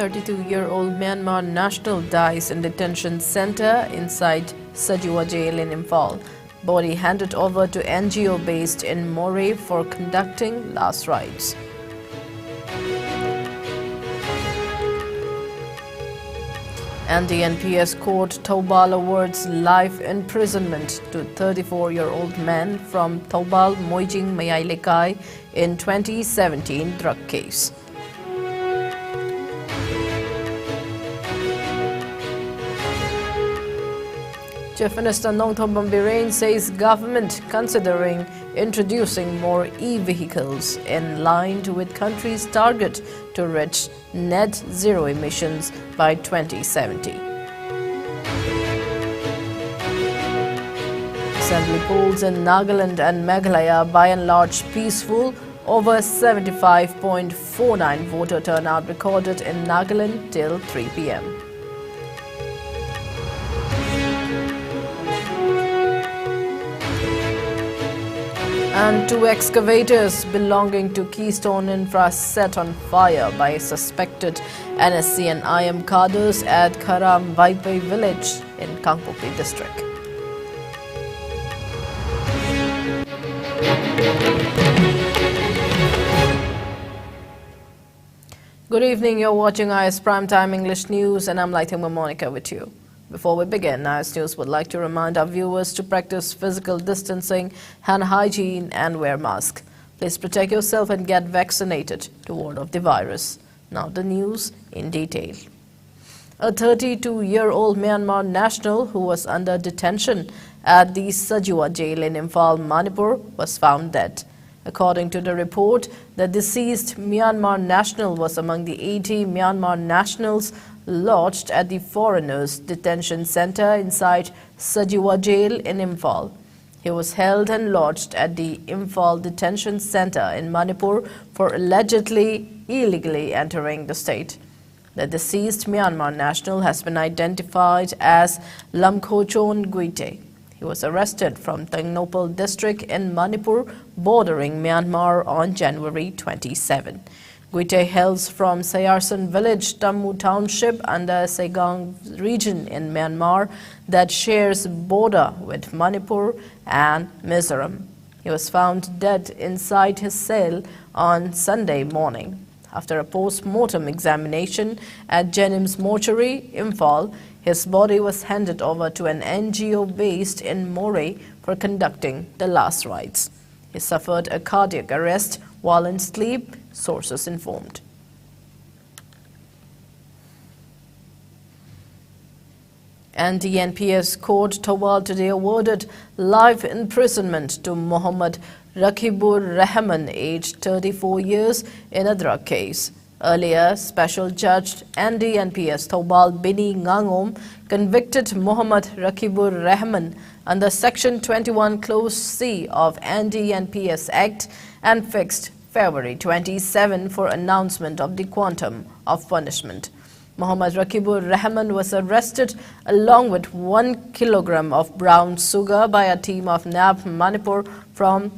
32-year-old Myanmar national dies in detention center inside Sajiwa jail in Imphal. Body handed over to NGO based in Moray for conducting last rites. And the NPS court Thoubal awards life imprisonment to 34-year-old man from Thoubal Moijing Mayailekai in 2017 drug case. Chief Minister Nongthombam Birane says government considering introducing more e-vehicles in line with country's target to reach net zero emissions by 2070. Assembly polls in Nagaland and Meghalaya by and large peaceful. Over 75.49 voter turnout recorded in Nagaland till 3 p.m. And two excavators belonging to Keystone Infra set on fire by suspected NSC and IM cadres at Kharam Vaipai village in Kangpopi district. Good evening, you're watching IS Primetime English News and I'm LAITHANGBAM Monika with you. Before we begin, IS News would like to remind our viewers to practice physical distancing, hand hygiene and wear mask. Please protect yourself and get vaccinated to ward off the virus. Now the news in detail. A 32-year-old Myanmar national who was under detention at the Sajiwa jail in Imphal, Manipur was found dead. According to the report, the deceased Myanmar national was among the 80 Myanmar nationals lodged at the foreigners' detention center inside Sajiwa jail in Imphal. He was held and lodged at the Imphal detention center in Manipur for allegedly illegally entering the state. The deceased Myanmar national has been identified as Lamkhochon Guite. He was arrested from Tengnopal district in Manipur, bordering Myanmar on January 27. Guite hails from Sayarsan village, Tammu township under Saigang region in Myanmar that shares border with Manipur and Mizoram. He was found dead inside his cell on Sunday morning. After a post-mortem examination at Jennings Mortuary, Imphal, his body was handed over to an NGO based in Moray for conducting the last rites. He suffered a cardiac arrest while in sleep, sources informed. And the NPS court Thoubal today awarded life imprisonment to Mohammad Rakibur Rahman, aged 34 years, in a drug case. Earlier, Special Judge NPS Thoubal Bini Ngangom convicted Mohammad Rakibur Rahman under Section 21 Clause C of NPS Act and fixed February 27 for announcement of the quantum of punishment. Mohammad Rakibur Rahman was arrested along with 1 kilogram of brown sugar by a team of NAB Manipur from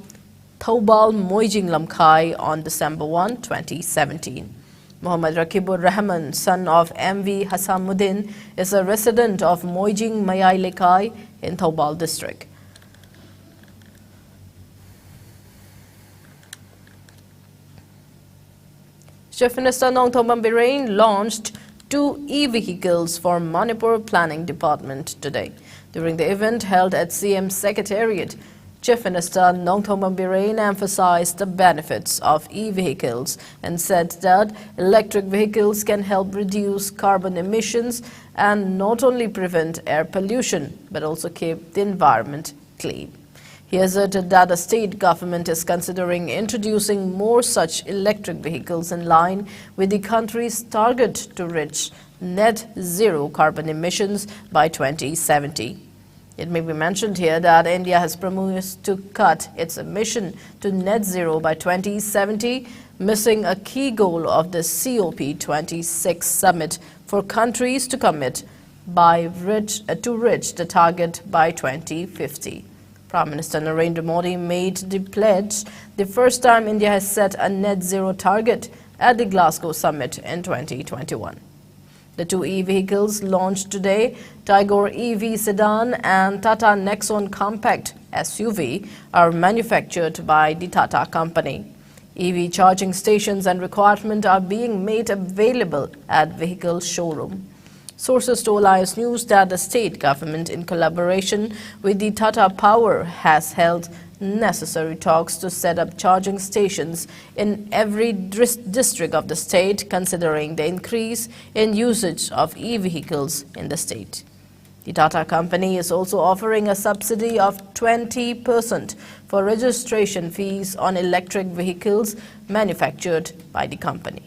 Thoubal Moijing Lamkai on December 1, 2017. Mohammad Rakibur Rahman, son of MV Hasamuddin, is a resident of Moijing Mayailekai in Thoubal district. Chief Minister Nongthombam Birane launched 2 e-vehicles for Manipur Planning Department today. During the event held at CM Secretariat, Chief Minister Nongthombam Birane emphasized the benefits of e-vehicles and said that electric vehicles can help reduce carbon emissions and not only prevent air pollution but also keep the environment clean. He asserted that the state government is considering introducing more such electric vehicles in line with the country's target to reach net zero carbon emissions by 2070. It may be mentioned here that India has promised to cut its emission to net zero by 2070, missing a key goal of the COP26 summit for countries to commit to reach the target by 2050. Prime Minister Narendra Modi made the pledge the first time India has set a net zero target at the Glasgow summit in 2021. The two e-vehicles launched today, Tigor EV sedan and Tata Nexon compact SUV, are manufactured by the Tata company. EV charging stations and requirement are being made available at vehicle showroom. Sources told IS News that the state government, in collaboration with the Tata Power, has held necessary talks to set up charging stations in every district of the state, considering the increase in usage of e-vehicles in the state. The Tata company is also offering a subsidy of 20% for registration fees on electric vehicles manufactured by the company.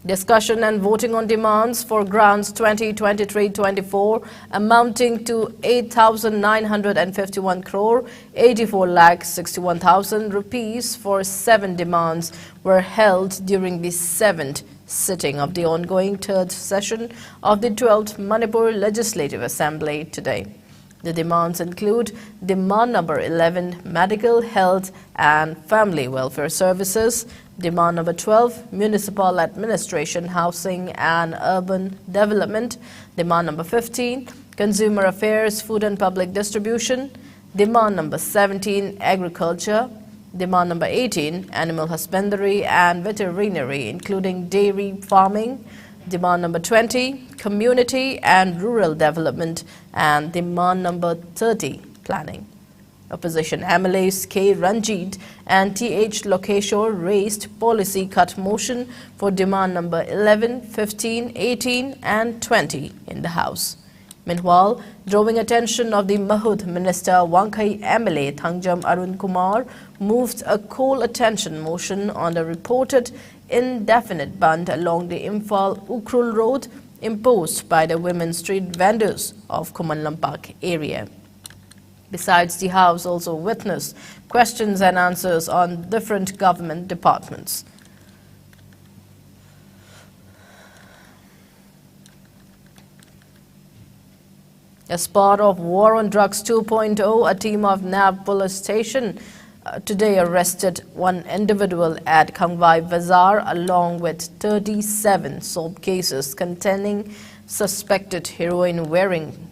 Discussion and voting on demands for grants 2023-24 amounting to 8,951 crore 84 lakh 61,000 rupees for 7 demands were held during the 7th sitting of the ongoing 3rd session of the 12th Manipur Legislative Assembly today. The demands include demand number 11, medical, health and family welfare services; demand number 12, municipal administration, housing and urban development; demand number 15, consumer affairs, food and public distribution; demand number 17, agriculture; demand number 18, animal husbandry and veterinary, including dairy farming; demand number 20, community and rural development; and demand number 30, planning. Opposition MLAs K. Ranjit and Th. Lokeshwar raised policy cut motion for demand number 11, 15, 18 and 20 in the House. Meanwhile, drawing attention of the Mahud Minister Wangkai MLA Thangbam Arun Kumar moved a call attention motion on the reported indefinite ban along the Imphal-Ukhrul Road imposed by the women street vendors of Kumanlampak area. Besides, the House also witnessed questions and answers on different government departments. As part of War on Drugs 2.0, a team of NAB police station today arrested one individual at Khangwai Bazaar along with 37 solved cases containing suspected heroin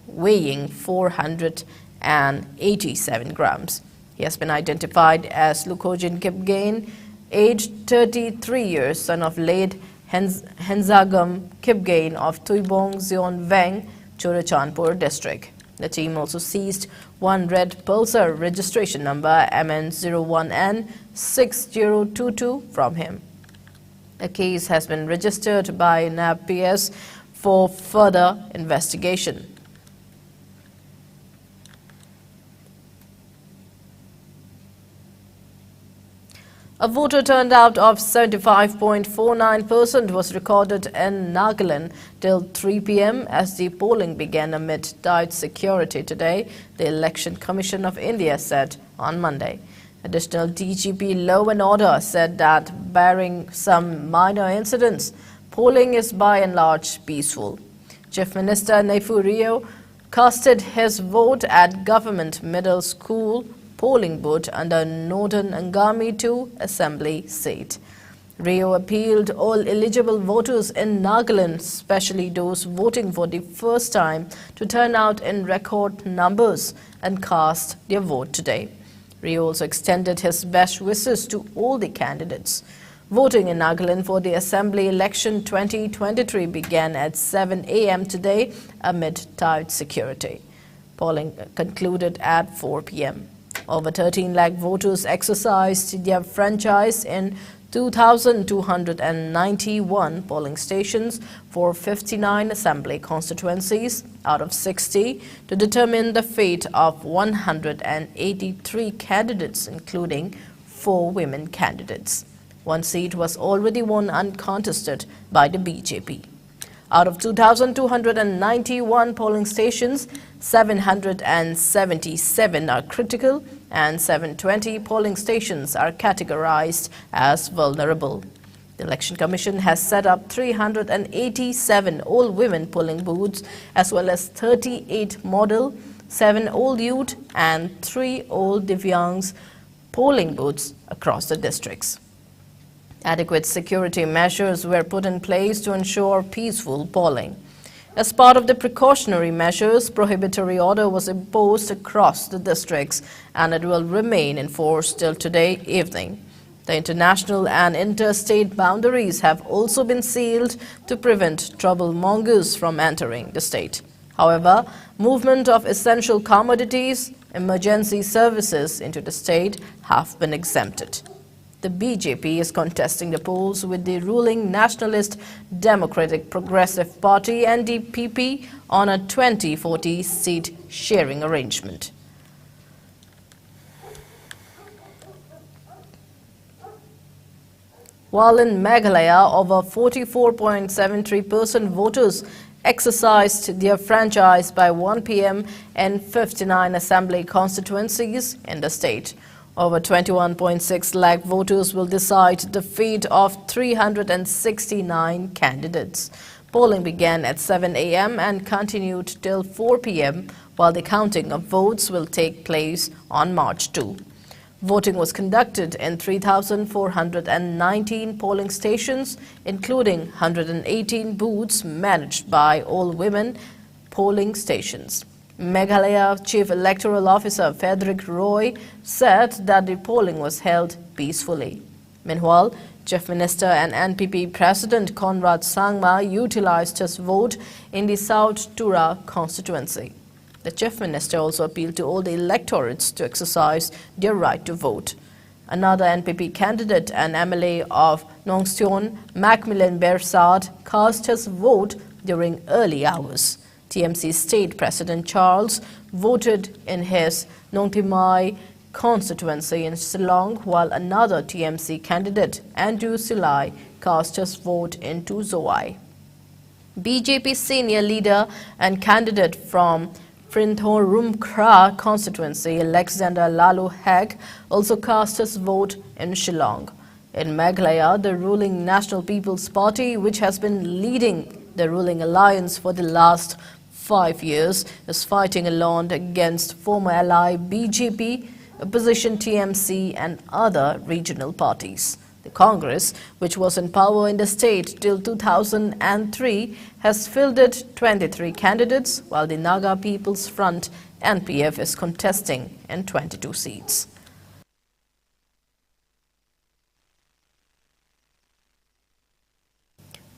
weighing 487 grams. He has been identified as Lukojin Kipgain, aged 33 years, son of late Henzagam Kipgain of Tuibong Zion Veng, Churachandpur district. The team also seized one red Pulsar registration number MN01N6022 from him. A case has been registered by NAB PS for further investigation. A voter turnout of 75.49% was recorded in Nagaland till 3 p.m. as the polling began amid tight security today, the Election Commission of India said on Monday. Additional DGP Law and Order said that, barring some minor incidents, polling is by and large peaceful. Chief Minister Nefu Rio casted his vote at Government Middle School polling booth under Northern Angami 2 Assembly seat. Rio appealed all eligible voters in Nagaland, especially those voting for the first time, to turn out in record numbers and cast their vote today. Rio also extended his best wishes to all the candidates. Voting in Nagaland for the Assembly election 2023 began at 7 a.m. today amid tight security. Polling concluded at 4 p.m. Over 13 lakh voters exercised their franchise in 2,291 polling stations for 59 assembly constituencies out of 60 to determine the fate of 183 candidates, including 4 women candidates. One seat was already won uncontested by the BJP. Out of 2,291 polling stations, 777 are critical and 720 polling stations are categorized as vulnerable. The Election Commission has set up 387 all-women polling booths as well as 38 model, 7 all-youth and 3 all-divyangs polling booths across the districts. Adequate security measures were put in place to ensure peaceful polling. As part of the precautionary measures, prohibitory order was imposed across the districts and it will remain in force till today evening. The international and interstate boundaries have also been sealed to prevent troublemongers from entering the state. However, movement of essential commodities, emergency services into the state have been exempted. The BJP is contesting the polls with the ruling Nationalist Democratic Progressive Party NDPP on a 20-40 seat sharing arrangement. While in Meghalaya, over 44.73% voters exercised their franchise by 1 p.m. in 59 assembly constituencies in the state. Over 21.6 lakh voters will decide the fate of 369 candidates. Polling began at 7 a.m. and continued till 4 p.m., while the counting of votes will take place on March 2. Voting was conducted in 3,419 polling stations, including 118 booths managed by all-women polling stations. Meghalaya Chief Electoral Officer Frederick Roy said that the polling was held peacefully. Meanwhile, Chief Minister and NPP President Conrad Sangma utilized his vote in the South Tura constituency. The Chief Minister also appealed to all the electorates to exercise their right to vote. Another NPP candidate and MLA of Nongsteon, Macmillan Bersad, cast his vote during early hours. TMC State President Charles voted in his Nongtimai constituency in Shillong, while another TMC candidate, Andrew Silai, cast his vote in Zowai. BJP senior leader and candidate from Printhorum-Kra constituency, Alexander Lalu Heg, also cast his vote in Shillong. In Meghalaya, the ruling National People's Party, which has been leading the ruling alliance for the last 5 years, is fighting alone against former ally BJP, opposition TMC and other regional parties. The Congress, which was in power in the state till 2003, has fielded 23 candidates, while the Naga People's Front NPF is contesting in 22 seats.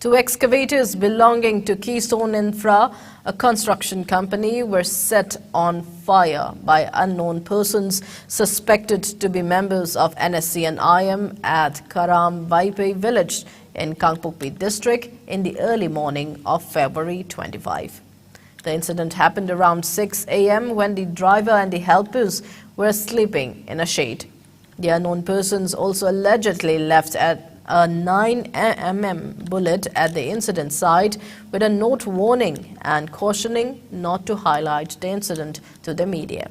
Two excavators belonging to Keystone Infra, a construction company, were set on fire by unknown persons suspected to be members of NSC and IM at Karam Vaipe village in Kangpokpi district in the early morning of February 25. The incident happened around 6 a.m. when the driver and the helpers were sleeping in a shade. The unknown persons also allegedly left a 9mm bullet at the incident site with a note warning and cautioning not to highlight the incident to the media.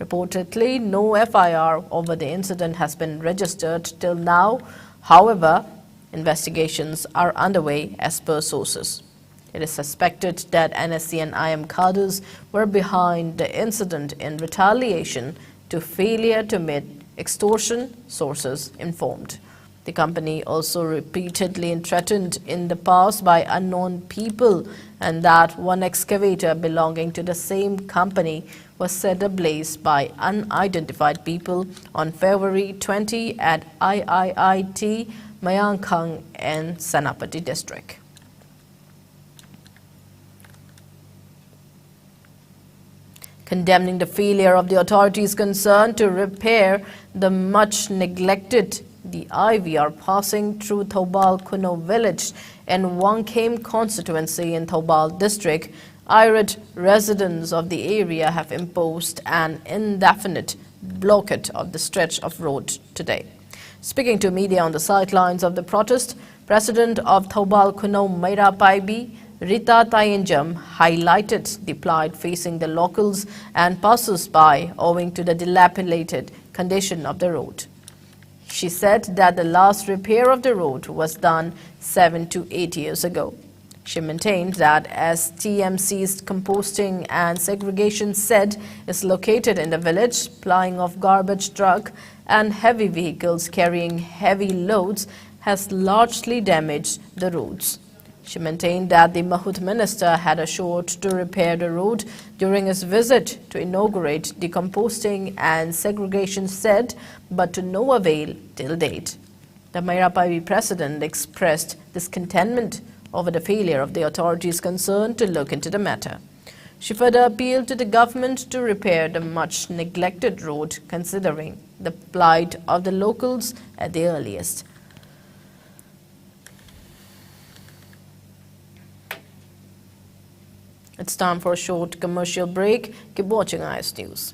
Reportedly, no FIR over the incident has been registered till now. However, investigations are underway as per sources. It is suspected that NSC and IM cadres were behind the incident in retaliation to failure to meet extortion, sources informed. The company also repeatedly threatened in the past by unknown people, and that one excavator belonging to the same company was set ablaze by unidentified people on February 20 at IIIT Mayankang in Senapati district. Condemning the failure of the authorities concerned to repair the much neglected the IVR passing through Thobal Kuno village in Wangkhem constituency in Thobal district, irate residents of the area have imposed an indefinite blockade of the stretch of road today. Speaking to media on the sidelines of the protest, President of Thobal Kuno Meira Paibi, Rita Tayenjam, highlighted the plight facing the locals and passers-by owing to the dilapidated condition of the road. She said that the last repair of the road was done 7 to 8 years ago. She maintained that as TMC's composting and segregation shed is located in the village, plying of garbage truck and heavy vehicles carrying heavy loads has largely damaged the roads. She maintained that the Mahut minister had assured to repair the road during his visit to inaugurate the composting and segregation shed, but to no avail till date. The Mairapavi president expressed discontentment over the failure of the authorities concerned to look into the matter. She further appealed to the government to repair the much neglected road, considering the plight of the locals at the earliest. It's time for a short commercial break. Keep watching IS News.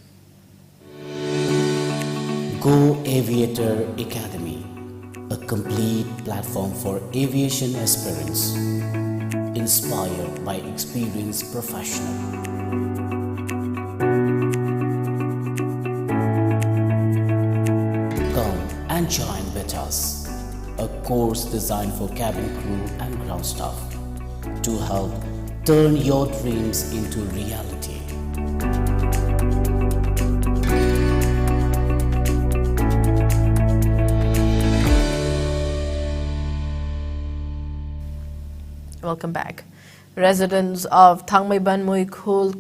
Go Aviator Academy, a complete platform for aviation aspirants, inspired by experienced professionals. Come and join with us, a course designed for cabin crew and ground staff to help turn your dreams into reality. Welcome back. Residents of LAITHANGBAM Musikul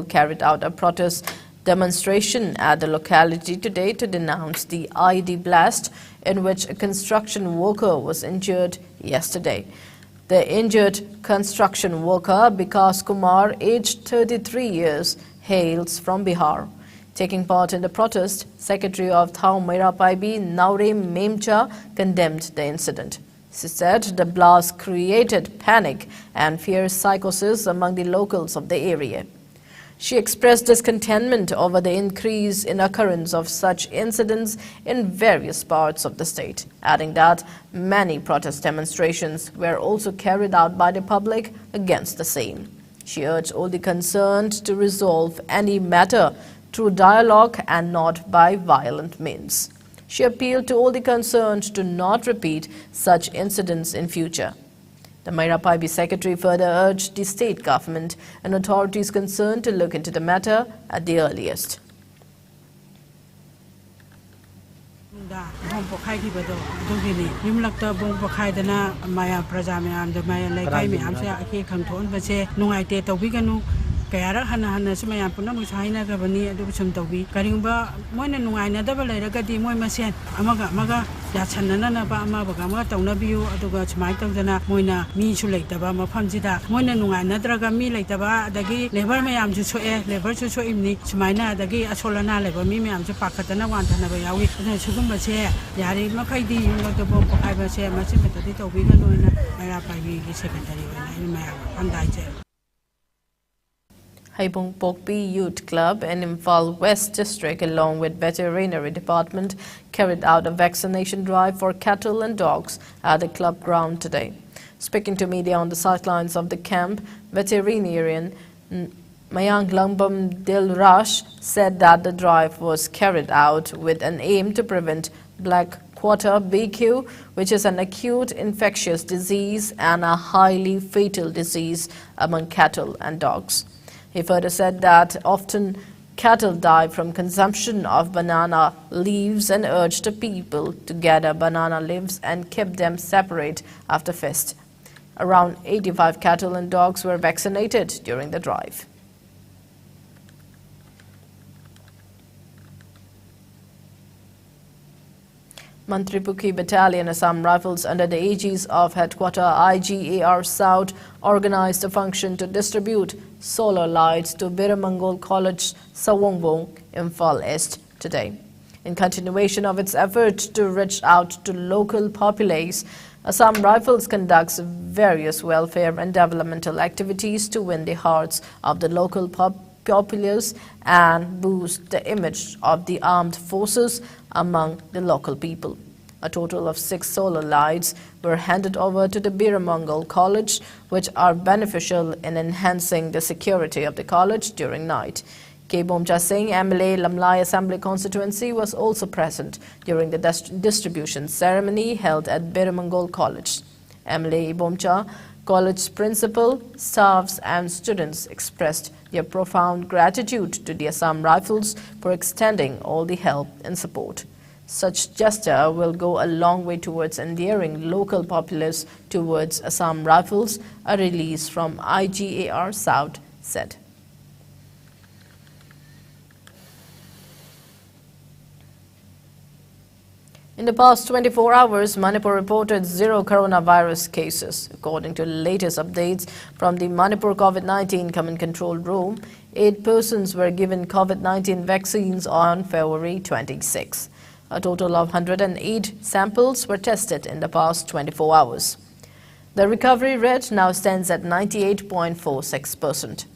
carried out a protest demonstration at the locality today to denounce the ID blast in which a construction worker was injured yesterday. The injured construction worker, Vikas Kumar, aged 33 years, hails from Bihar. Taking part in the protest, Secretary of LAITHANGBAM Mairapavi Naurem Memcha condemned the incident. She said the blast created panic and fierce psychosis among the locals of the area. She expressed discontentment over the increase in occurrence of such incidents in various parts of the state, adding that many protest demonstrations were also carried out by the public against the same. She urged all the concerned to resolve any matter through dialogue and not by violent means. She appealed to all the concerned to not repeat such incidents in future. The Mairapavi secretary further urged the state government and authorities concerned to look into the matter at the earliest. Kaya hana sumaya puna mo sahina ka bani adu sum tawbi karingba mo na nungai na da balai ra gadi mo masen amaga ya channa na ba ama ba ma tawna biu adu ga chmai tawdana mo na mi chu lai ta ba ma phamjida mo na nungai na draga mi lai ta ba adagi labor mayam chu choe labor chu cho imni chmai na adagi asolana labor mi mayam chu pakhatana wan thana ba yawi adu chugum ba che yari ma khai di yung la bo ai ba che ma chim ta di tawbi ga no na mara pa gi secretary wa na ma andai che Haibung Pokpi Youth Club in Imphal West District, along with Veterinary Department, carried out a vaccination drive for cattle and dogs at the club ground today. Speaking to media on the sidelines of the camp, veterinarian MONIKA Dilrash said that the drive was carried out with an aim to prevent black quarter BQ, which is an acute infectious disease and a highly fatal disease among cattle and dogs. He further said that often cattle die from consumption of banana leaves and urged the people to gather banana leaves and keep them separate after feast. Around 85 cattle and dogs were vaccinated during the drive. Mantripukhi Battalion Assam Rifles under the aegis of Headquarter IGAR South organized a function to distribute solar lights to Biramangol College, Sawongbong, Imphal East today. In continuation of its effort to reach out to local populace, Assam Rifles conducts various welfare and developmental activities to win the hearts of the local populace and boost the image of the armed forces among the local people. A total of 6 solar lights were handed over to the Biramangol College, which are beneficial in enhancing the security of the college during night. K. Bomcha Singh, MLA Lamlai Assembly Constituency, was also present during the distribution ceremony held at Biramangol College. MLA Bomcha, college principal, staffs and students expressed their profound gratitude to the Assam Rifles for extending all the help and support. Such gesture will go a long way towards endearing local populace towards Assam Rifles, a release from IGAR South said. In the past 24 hours, Manipur reported 0 coronavirus cases. According to the latest updates from the Manipur COVID-19 Command Control Room, 8 persons were given COVID-19 vaccines on February 26. A total of 108 samples were tested in the past 24 hours. The recovery rate now stands at 98.46%.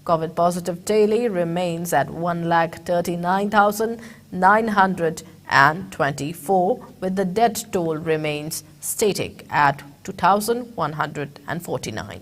COVID positive daily remains at 1,39,924, with the death toll remains static at 2,149.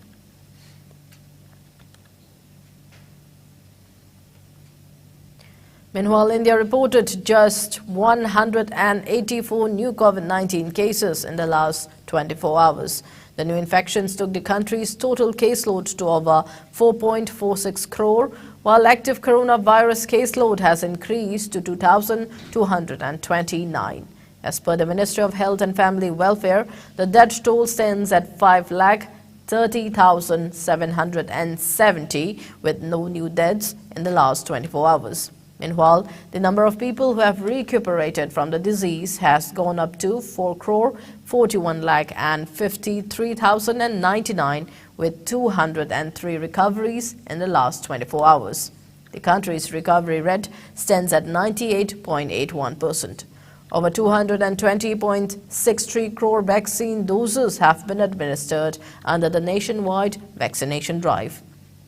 Meanwhile, India reported just 184 new COVID-19 cases in the last 24 hours. The new infections took the country's total caseload to over 4.46 crore, while active coronavirus caseload has increased to 2,229. As per the Ministry of Health and Family Welfare, the death toll stands at 5,30,770, with no new deaths in the last 24 hours. Meanwhile, the number of people who have recuperated from the disease has gone up to 4,41,53,099, with 203 recoveries in the last 24 hours. The country's recovery rate stands at 98.81%. Over 220.63 crore vaccine doses have been administered under the nationwide vaccination drive.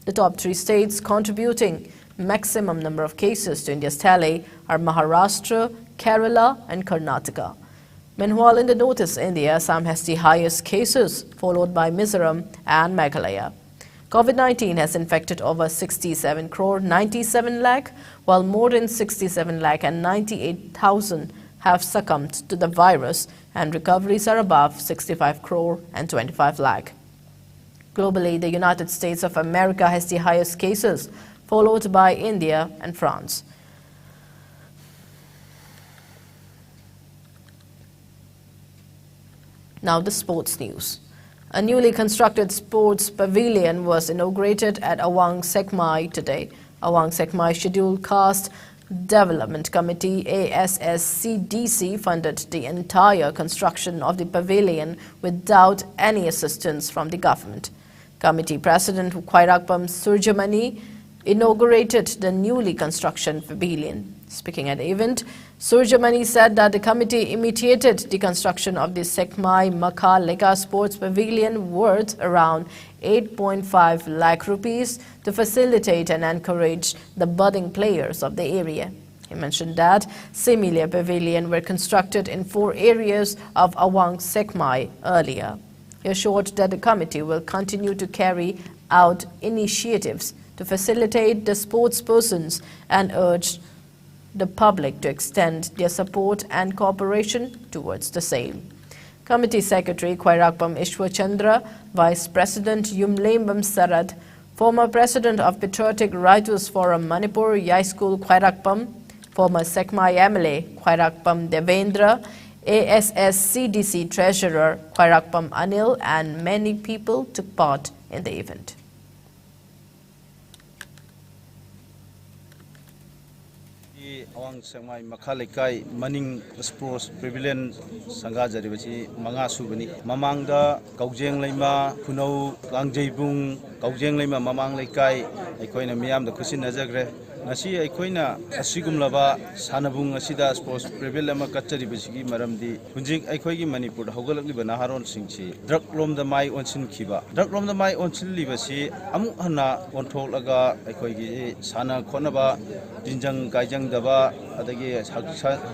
The top 3 states contributing maximum number of cases to India's tally are Maharashtra, Kerala and Karnataka. Meanwhile, in the northeast India, Assam has the highest cases, followed by Mizoram and Meghalaya. COVID-19 has infected over 67 crore 97 lakh, while more than 67 lakh and 98,000 have succumbed to the virus, and recoveries are above 65 crore and 25 lakh. Globally, the United States of America has the highest cases, followed by India and France. Now the sports news. A newly constructed sports pavilion was inaugurated at Awang Sekmai today. Awang Sekmai Scheduled Caste Development Committee ASSCDC funded the entire construction of the pavilion without any assistance from the government. Committee President Khairakpam Surjamani inaugurated the newly construction pavilion. Speaking at the event, Surjamani said that the committee initiated the construction of the Sekmai Makha Leka Sports Pavilion worth around 8.5 lakh rupees to facilitate and encourage the budding players of the area. He mentioned that similar pavilions were constructed in 4 areas of Awang Sekmai earlier. He assured that the committee will continue to carry out initiatives to facilitate the sports persons and urge the public to extend their support and cooperation towards the same. Committee Secretary Khairakpam Ishwar Chandra, Vice President Yumlembam Sarad, former President of Patriotic Writers Forum Manipur Yaiskul Khairakpam, former Sekmai MLA Khairakpam Devendra, ASSCDC Treasurer Khairakpam Anil, and many people took part in the event. Awang Sekmai Makha Lekai Maning Sports Pavilion Sangha Jaribasi Manga Subani Mamangda Kaujeng Lema Kuno Langjaibung Kaujeng Lema Mamang Lekai Aikoina Miam the Kusin Nazagre Nasi Aikoina Asigumlava Sanabung Asida Sports Pavilion Makatari Bisi Maramdi Punjing Aikoigi Manipur Hogalaki Banaharon Singchi Drug Rom the Mai Onsin Kiba Drug Rom the Mai Onsil Libasi Amuhana Ontolaga Aikoigi Sana Konaba Dinjang Gaijang Daba Adagi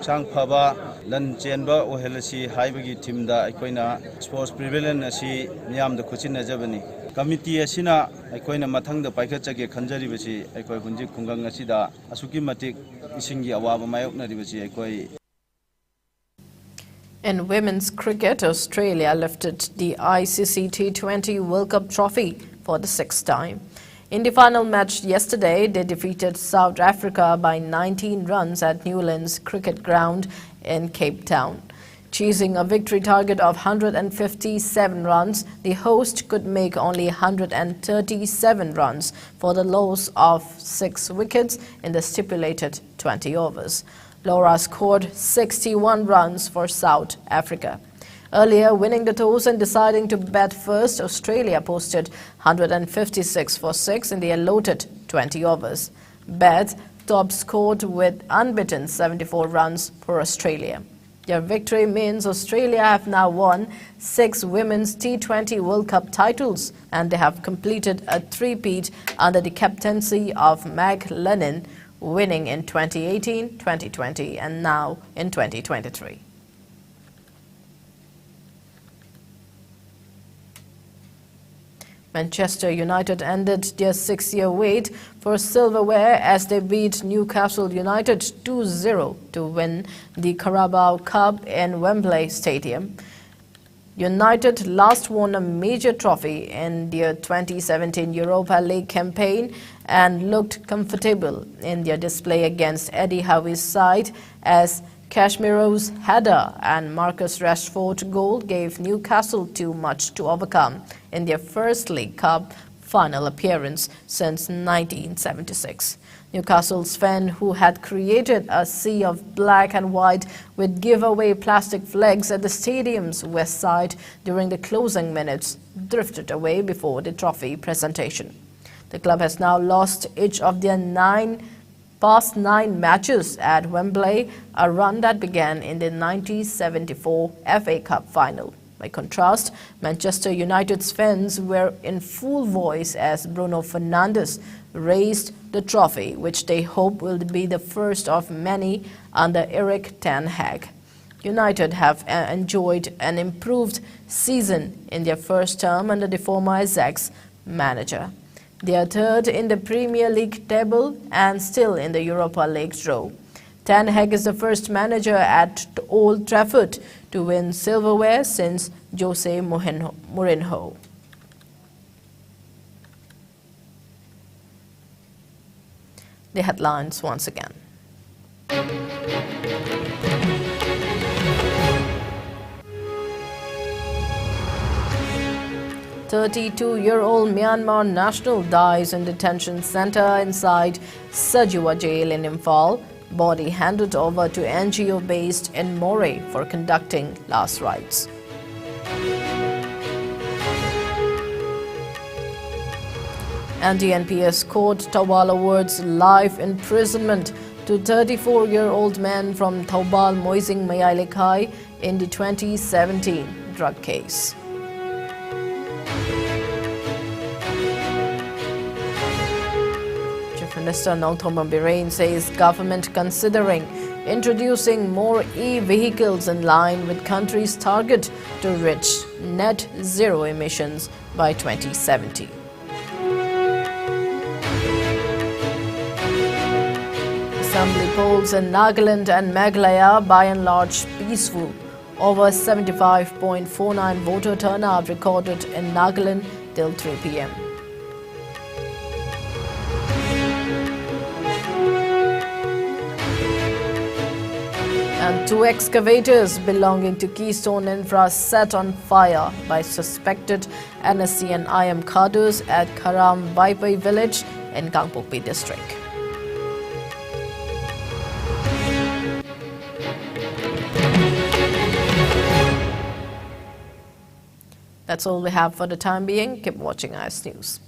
Sang Paba Lan Chenba Ohelasi Haibagi Timda Aikoina Sports Pavilion Asi Miam the Kuchin Nazabani Committee Asina Aikoina Matang the Paikachaki Kanjari Basi Aikoi Hunjik Kungang Asida Asuki Matik Isingi Awaba Mayokna Basi Aikoi. In women's cricket, Australia lifted the ICC T20 World Cup trophy for the 6th time. In the final match yesterday, they defeated South Africa by 19 runs at Newlands Cricket Ground in Cape Town. Chasing a victory target of 157 runs, the host could make only 137 runs for the loss of 6 wickets in the stipulated 20 overs. Laura scored 61 runs for South Africa. Earlier, winning the toss and deciding to bat first, Australia posted 156 for 6 in the allotted 20 overs. Bath top scored with unbeaten 74 runs for Australia. Their victory means Australia have now won 6 Women's T20 World Cup titles, and they have completed a three-peat under the captaincy of Meg Lannon, winning in 2018, 2020 and now in 2023. Manchester United ended their 6-year wait for silverware as they beat Newcastle United 2-0 to win the Carabao Cup in Wembley Stadium. United last won a major trophy in their 2017 Europa League campaign and looked comfortable in their display against Eddie Howe's side as Casemiro's header and Marcus Rashford's goal gave Newcastle too much to overcome in their first League Cup final appearance since 1976. Newcastle's fan, who had created a sea of black and white with giveaway plastic flags at the stadium's west side during the closing minutes, drifted away before the trophy presentation. The club has now lost each of their past 9 matches at Wembley, a run that began in the 1974 FA Cup final. By contrast, Manchester United's fans were in full voice as Bruno Fernandes raised the trophy, which they hope will be the first of many under Erik ten Hag. United have enjoyed an improved season in their first term under the former Ajax manager. They are third in the Premier League table and still in the Europa League draw. Ten Hag is the first manager at Old Trafford to win silverware since Jose Mourinho. The headlines once again. 32-year-old Myanmar national dies in detention center inside Sajua jail in Imphal. Body handed over to NGO based in Moray for conducting last rites. NDNPS court Taubal awards life imprisonment to 34-year-old man from Taubal Moising Mayalekai in the 2017 drug case. Minister Nongthornbam Birane says government considering introducing more e-vehicles in line with country's target to reach net zero emissions by 2070. Assembly polls in Nagaland and Meghalaya by and large peaceful. Over 75.49 voter turnout recorded in Nagaland till 3 p.m. And 2 excavators belonging to Keystone Infra set on fire by suspected NSC and IM cadres at Karam Baipai village in Kangpokpi district. That's all we have for the time being. Keep watching IS News.